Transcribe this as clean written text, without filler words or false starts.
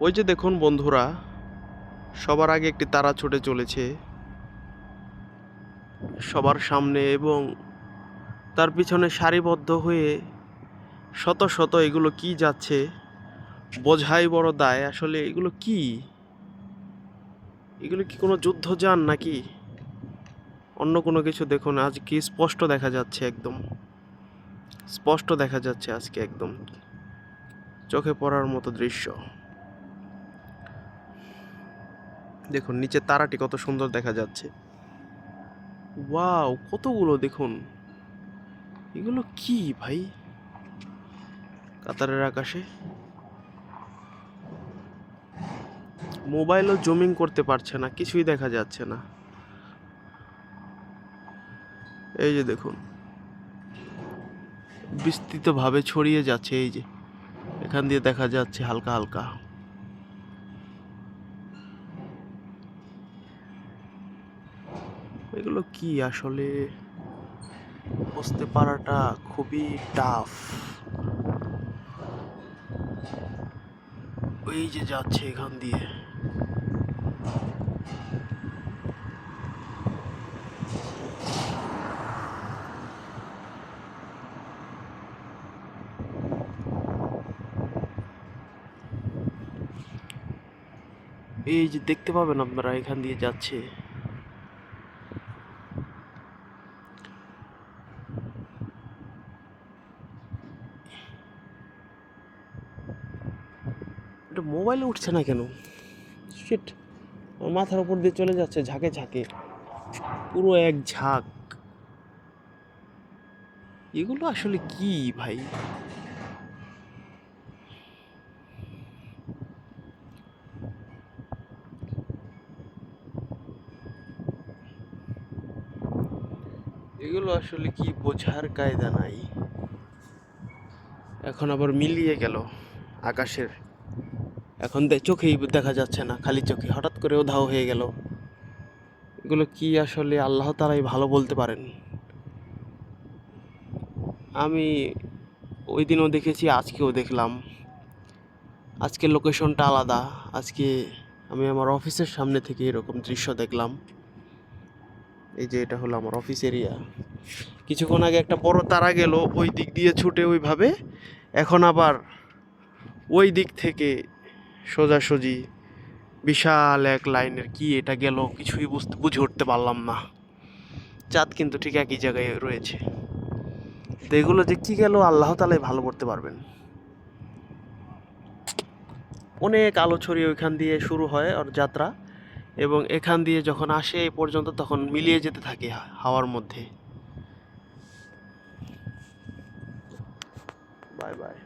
ওই যে দেখুন বন্ধুরা, সবার আগে একটি তারা ছুটে চলেছে সবার সামনে, এবং তার পিছনে সারিবদ্ধ হয়ে শত শত এগুলো কি যাচ্ছে বোঝাই বড় দায়। আসলে এগুলো কি, এগুলো কি কোনো যুদ্ধযান নাকি অন্য কোনো কিছু? দেখুন আজ কি স্পষ্ট দেখা যাচ্ছে, একদম স্পষ্ট দেখা যাচ্ছে আজকে, একদম চোখে পড়ার মতো দৃশ্য। দেখুন নিচে তারাটি কত সুন্দর দেখা যাচ্ছে। ওয়াও, কতগুলো দেখুন, এগুলো কি ভাই? কাতারের আকাশে মোবাইলও জুমিং করতে পারছে না, কিছুই দেখা যাচ্ছে না। এই যে দেখুন বিস্তৃতভাবে ছড়িয়ে যাচ্ছে, এই যে এখান দিয়ে দেখা যাচ্ছে হালকা হালকা। এগুলো কি আসলে বুঝতে পারাটা খুবই টাফ। ওই যে যাচ্ছে এখান দিয়ে, এই যে দেখতে পাবেন আপনারা এখান দিয়ে যাচ্ছে। এটা মোবাইলে উঠছে না কেন? শিট, আমার মাথার উপর দিয়ে চলে যাচ্ছে ঝাঁকে ঝাঁকে, পুরো এক ঝাঁক। এগুলো আসলে কি ভাই? এগুলো আসলে কি বোঝার কায়দা নাই। এখন আবার মিলিয়ে গেল আকাশের, এখন চোখেই দেখা যাচ্ছে না, খালি চোখে হঠাৎ করে উধাও হয়ে গেল। এগুলো কি আসলে আল্লাহ তাআলাই ভালো বলতে পারেন। আমি ওই দিনও দেখেছি, আজকেও দেখলাম। আজকের লোকেশনটা আলাদা। আজকে আমি আমার অফিসের সামনে থেকে এরকম দৃশ্য দেখলাম। এই যে এটা হলো আমার অফিস এরিয়া। কিছুক্ষণ আগে একটা বড় তারা গেল ওই দিক দিয়ে ছুটে ওইভাবে, এখন আবার ওই দিক থেকে সোজাসুজি বিশাল এক লাইনের কি এটা গেল, কিছুই বুঝে উঠতে পারলাম না। চাঁদ কিন্তু ঠিক একই জায়গায় রয়েছে। তো এগুলো যে কি গেল আল্লাহ তাআলাই ভালো করতে পারবেন। অনেক আলো ছড়িয়ে ওইখান দিয়ে শুরু হয় ওর যাত্রা, এবং এখান দিয়ে যখন আসে এই পর্যন্ত তখন মিলিয়ে যেতে থাকে হাওয়ার মধ্যে। Bye bye.